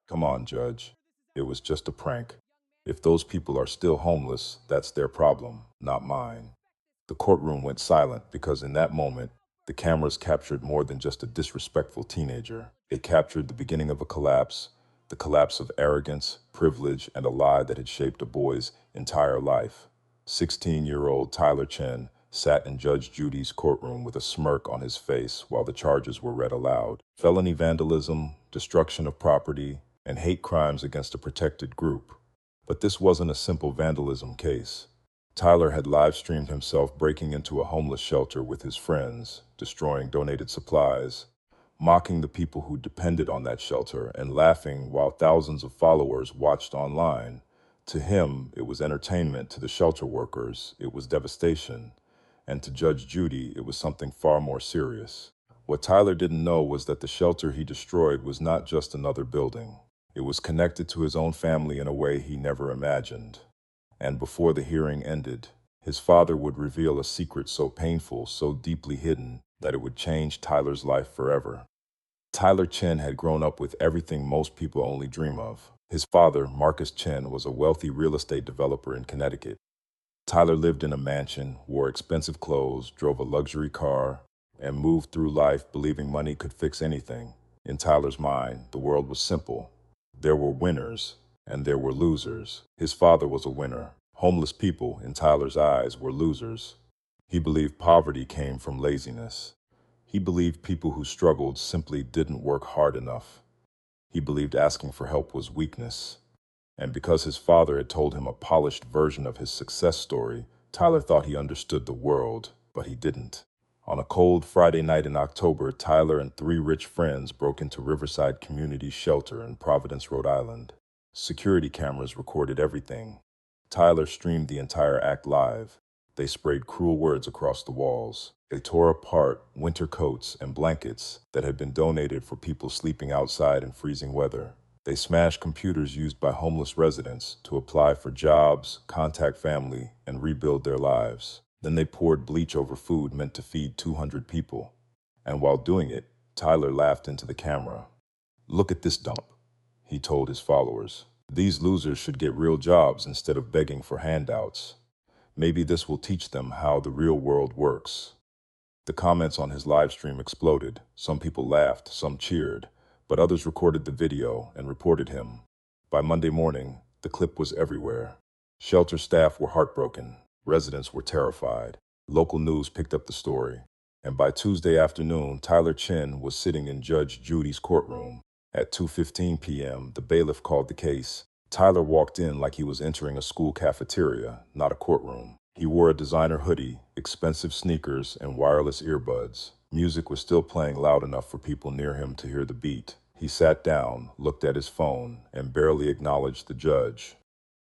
Come on, Judge. It was just a prank. If those people are still homeless, that's their problem, not mine. The courtroom went silent because in that moment, the cameras captured more than just a disrespectful teenager. It captured the beginning of a collapse, the collapse of arrogance, privilege, and a lie that had shaped a boy's entire life. 16-year-old Tyler Chen sat in Judge Judy's courtroom with a smirk on his face while the charges were read aloud. Felony vandalism, destruction of property, and hate crimes against a protected group. But this wasn't a simple vandalism case. Tyler had live-streamed himself breaking into a homeless shelter with his friends, destroying donated supplies, mocking the people who depended on that shelter, and laughing while thousands of followers watched online. To him, it was entertainment. To the shelter workers, it was devastation. And to Judge Judy, it was something far more serious. What Tyler didn't know was that the shelter he destroyed was not just another building. It was connected to his own family in a way he never imagined. And before the hearing ended, his father would reveal a secret so painful, so deeply hidden, that it would change Tyler's life forever. Tyler Chen had grown up with everything most people only dream of. His father, Marcus Chen, was a wealthy real estate developer in Connecticut. Tyler lived in a mansion, wore expensive clothes, drove a luxury car, and moved through life believing money could fix anything. In Tyler's mind, the world was simple. There were winners, and there were losers. His father was a winner. Homeless people, in Tyler's eyes, were losers. He believed poverty came from laziness. He believed people who struggled simply didn't work hard enough. He believed asking for help was weakness. And because his father had told him a polished version of his success story, Tyler thought he understood the world, but he didn't. On a cold Friday night in October, Tyler and three rich friends broke into Riverside Community Shelter in Providence, Rhode Island. Security cameras recorded everything. Tyler streamed the entire act live. They sprayed cruel words across the walls. They tore apart winter coats and blankets that had been donated for people sleeping outside in freezing weather. They smashed computers used by homeless residents to apply for jobs, contact family, and rebuild their lives. Then they poured bleach over food meant to feed 200 people. And while doing it, Tyler laughed into the camera. "Look at this dump," he told his followers. "These losers should get real jobs instead of begging for handouts. Maybe this will teach them how the real world works." The comments on his live stream exploded. Some people laughed, some cheered, but others recorded the video and reported him. By Monday morning, the clip was everywhere. Shelter staff were heartbroken. Residents were terrified. Local news picked up the story. And by Tuesday afternoon, Tyler Chen was sitting in Judge Judy's courtroom. At 2:15 p.m., the bailiff called the case. Tyler walked in like he was entering a school cafeteria, not a courtroom. He wore a designer hoodie, expensive sneakers, and wireless earbuds. Music was still playing loud enough for people near him to hear the beat. He sat down, looked at his phone, and barely acknowledged the judge.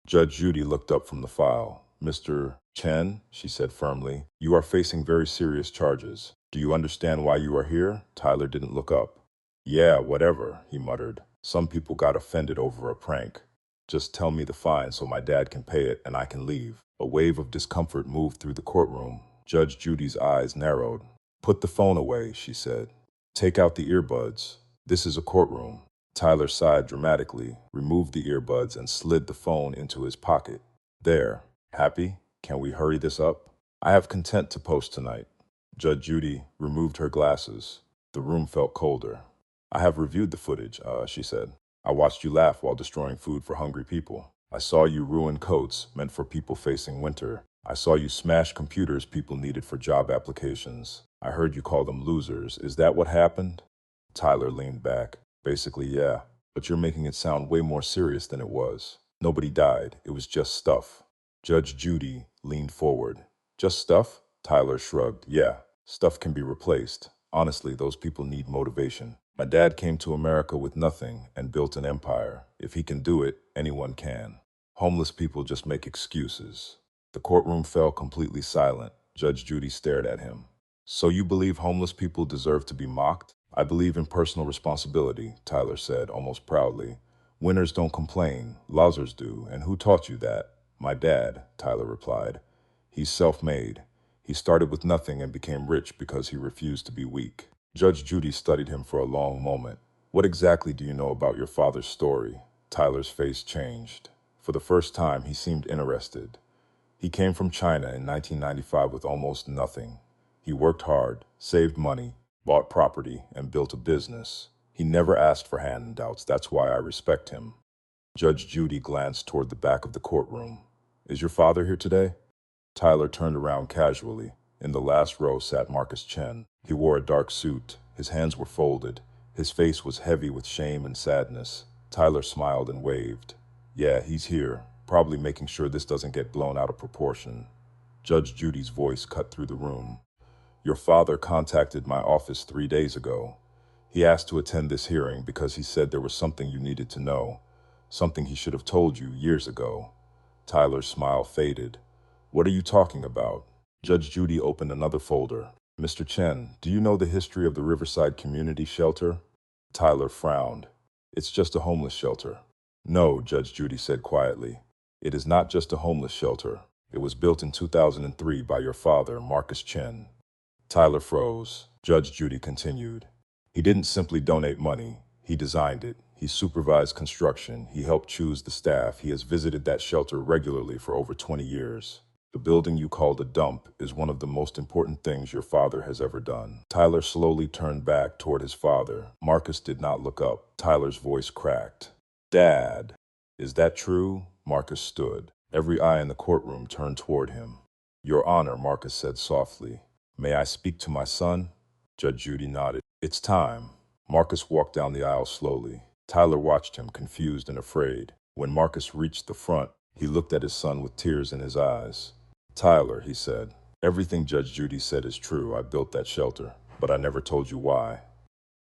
Judge Judy looked up from the file. "Mr. Chen," she said firmly, "you are facing very serious charges. Do you understand why you are here?" Tyler didn't look up. "Yeah, whatever," he muttered. "Some people got offended over a prank. Just tell me the fine so my dad can pay it and I can leave." A wave of discomfort moved through the courtroom. Judge Judy's eyes narrowed. "Put the phone away," she said. "Take out the earbuds. This is a courtroom." Tyler sighed dramatically, removed the earbuds, and slid the phone into his pocket. "There. Happy? Can we hurry this up? I have content to post tonight." Judge Judy removed her glasses. The room felt colder. "I have reviewed the footage," she said. "I watched you laugh while destroying food for hungry people. I saw you ruin coats meant for people facing winter. I saw you smash computers people needed for job applications. I heard you call them losers. Is that what happened?" Tyler leaned back. "Basically, yeah. But you're making it sound way more serious than it was. Nobody died. It was just stuff." Judge Judy leaned forward. "Just stuff?" Tyler shrugged. "Yeah, stuff can be replaced. Honestly, those people need motivation. My dad came to America with nothing and built an empire. If he can do it, anyone can. Homeless people just make excuses." The courtroom fell completely silent. Judge Judy stared at him. "So you believe homeless people deserve to be mocked?" "I believe in personal responsibility," Tyler said, almost proudly. "Winners don't complain, losers do, and who taught you that?" "My dad," Tyler replied. "He's self-made. He started with nothing and became rich because he refused to be weak." Judge Judy studied him for a long moment. What exactly do you know about your father's story? Tyler's face changed. For the first time, he seemed interested. He came from China in 1995 with almost nothing. He worked hard, saved money, bought property, and built a business. He never asked for handouts. That's why I respect him. Judge Judy glanced toward the back of the courtroom. Is your father here today? Tyler turned around casually. In the last row sat Marcus Chen. He wore a dark suit. His hands were folded. His face was heavy with shame and sadness. Tyler smiled and waved. Yeah, he's here, probably making sure this doesn't get blown out of proportion. Judge Judy's voice cut through the room. Your father contacted my office 3 days ago. He asked to attend this hearing because he said there was something you needed to know, something he should have told you years ago. Tyler's smile faded. What are you talking about? Judge Judy opened another folder. Mr. Chen, do you know the history of the Riverside Community Shelter? Tyler frowned. It's just a homeless shelter. No, Judge Judy said quietly. It is not just a homeless shelter. It was built in 2003 by your father, Marcus Chen. Tyler froze. Judge Judy continued. He didn't simply donate money. He designed it. He supervised construction. He helped choose the staff. He has visited that shelter regularly for over 20 years. The building you called a dump is one of the most important things your father has ever done. Tyler slowly turned back toward his father. Marcus did not look up. Tyler's voice cracked. Dad, is that true? Marcus stood. Every eye in the courtroom turned toward him. Your Honor, Marcus said softly. May I speak to my son? Judge Judy nodded. It's time. Marcus walked down the aisle slowly. Tyler watched him, confused and afraid. When Marcus reached the front, he looked at his son with tears in his eyes. Tyler, he said, everything Judge Judy said is true. I built that shelter, but I never told you why.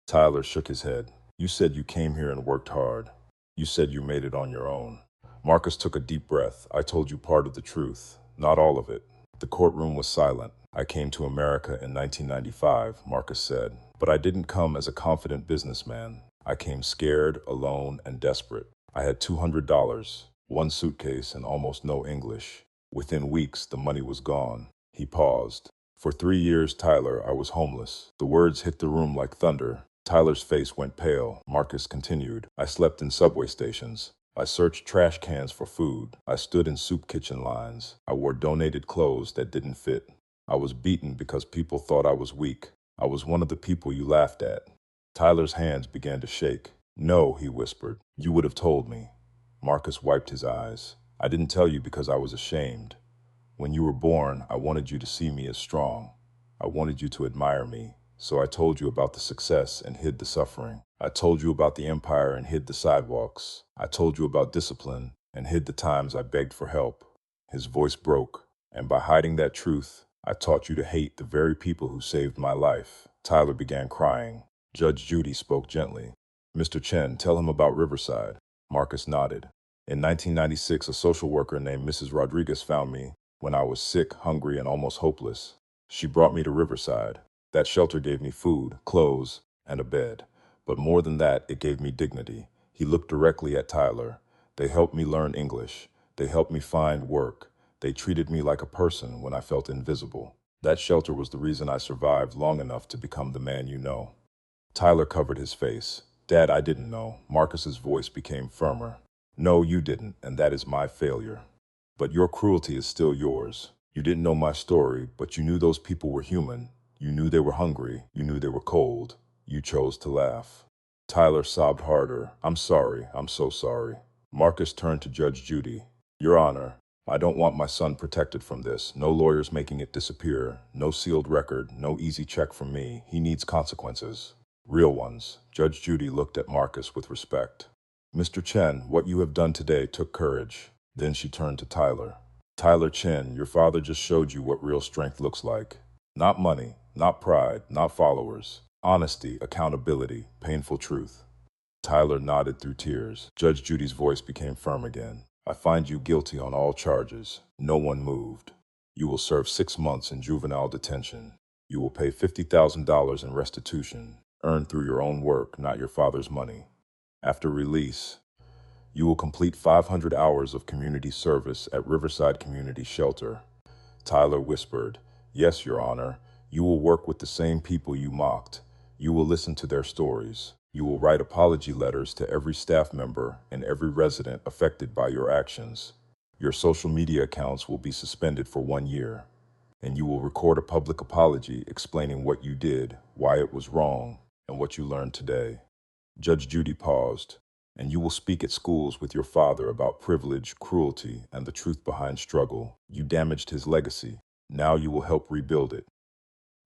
Tyler shook his head. You said you came here and worked hard. You said you made it on your own. Marcus took a deep breath. I told you part of the truth, not all of it. The courtroom was silent. I came to America in 1995, Marcus said, but I didn't come as a confident businessman. I came scared, alone, and desperate. I had $200, one suitcase, and almost no English. Within weeks, the money was gone. He paused. For 3 years, Tyler, I was homeless. The words hit the room like thunder. Tyler's face went pale. Marcus continued. I slept in subway stations. I searched trash cans for food. I stood in soup kitchen lines. I wore donated clothes that didn't fit. I was beaten because people thought I was weak. I was one of the people you laughed at. Tyler's hands began to shake. No, he whispered. You would have told me. Marcus wiped his eyes. I didn't tell you because I was ashamed. When you were born, I wanted you to see me as strong. I wanted you to admire me. So I told you about the success and hid the suffering. I told you about the empire and hid the sidewalks. I told you about discipline and hid the times I begged for help. His voice broke. And by hiding that truth, I taught you to hate the very people who saved my life. Tyler began crying. Judge Judy spoke gently. Mr. Chen, tell him about Riverside. Marcus nodded. In 1996, a social worker named Mrs. Rodriguez found me when I was sick, hungry, and almost hopeless. She brought me to Riverside. That shelter gave me food, clothes, and a bed. But more than that, it gave me dignity. He looked directly at Tyler. They helped me learn English. They helped me find work. They treated me like a person when I felt invisible. That shelter was the reason I survived long enough to become the man you know. Tyler covered his face. Dad, I didn't know. Marcus's voice became firmer. No, you didn't, and that is my failure. But your cruelty is still yours. You didn't know my story, but you knew those people were human. You knew they were hungry. You knew they were cold. You chose to laugh. Tyler sobbed harder. I'm sorry. I'm so sorry. Marcus turned to Judge Judy. Your Honor, I don't want my son protected from this. No lawyers making it disappear. No sealed record. No easy check from me. He needs consequences. Real ones. Judge Judy looked at Marcus with respect. Mr. Chen, what you have done today took courage. Then she turned to Tyler. Tyler Chen, your father just showed you what real strength looks like. Not money, not pride, not followers. Honesty, accountability, painful truth. Tyler nodded through tears. Judge Judy's voice became firm again. I find you guilty on all charges. No one moved. You will serve 6 months in juvenile detention. You will pay $50,000 in restitution, earned through your own work, not your father's money. After release, you will complete 500 hours of community service at Riverside Community Shelter. Tyler whispered, Yes, Your Honor. You will work with the same people you mocked. You will listen to their stories. You will write apology letters to every staff member and every resident affected by your actions. Your social media accounts will be suspended for 1 year, and you will record a public apology explaining what you did, why it was wrong, and what you learned today. Judge Judy paused. And you will speak at schools with your father about privilege, cruelty, and the truth behind struggle. You damaged his legacy. Now you will help rebuild it.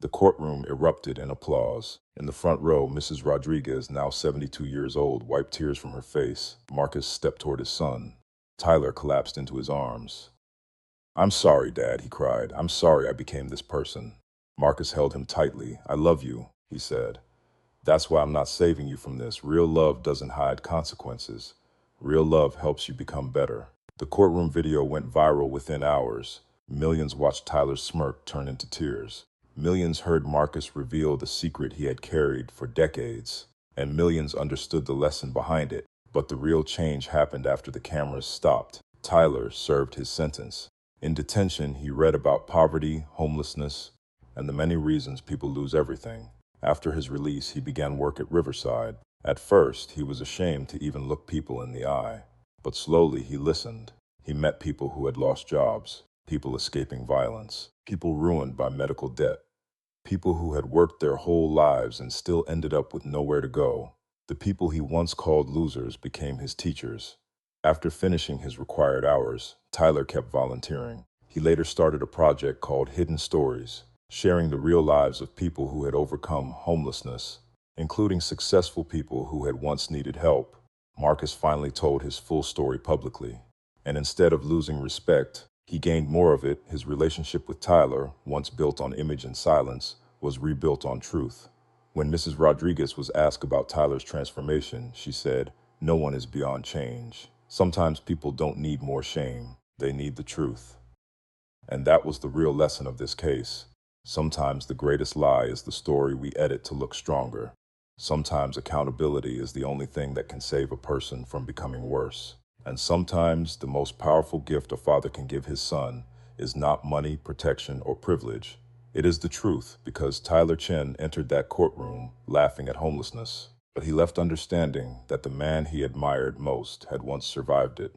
The courtroom erupted in applause. In the front row, Mrs. Rodriguez, now 72 years old, wiped tears from her face. Marcus stepped toward his son. Tyler collapsed into his arms. "I'm sorry, Dad," he cried. "I'm sorry I became this person." Marcus held him tightly. "I love you," he said. "That's why I'm not saving you from this. Real love doesn't hide consequences. Real love helps you become better." The courtroom video went viral within hours. Millions watched Tyler's smirk turn into tears. Millions heard Marcus reveal the secret he had carried for decades. And millions understood the lesson behind it. But the real change happened after the cameras stopped. Tyler served his sentence. In detention, he read about poverty, homelessness, and the many reasons people lose everything. After his release, he began work at Riverside. At first, he was ashamed to even look people in the eye. But slowly, he listened. He met people who had lost jobs, people escaping violence, people ruined by medical debt, people who had worked their whole lives and still ended up with nowhere to go. The people he once called losers became his teachers. After finishing his required hours, Tyler kept volunteering. He later started a project called Hidden Stories, sharing the real lives of people who had overcome homelessness, including successful people who had once needed help. Marcus finally told his full story publicly, and instead of losing respect, he gained more of it. His relationship with Tyler, once built on image and silence, was rebuilt on truth. When Mrs. Rodriguez was asked about Tyler's transformation, she said, "No one is beyond change. Sometimes people don't need more shame, they need the truth." And that was the real lesson of this case. Sometimes the greatest lie is the story we edit to look stronger. Sometimes accountability is the only thing that can save a person from becoming worse. And sometimes the most powerful gift a father can give his son is not money, protection, or privilege. It is the truth, because Tyler Chen entered that courtroom laughing at homelessness, but he left understanding that the man he admired most had once survived it.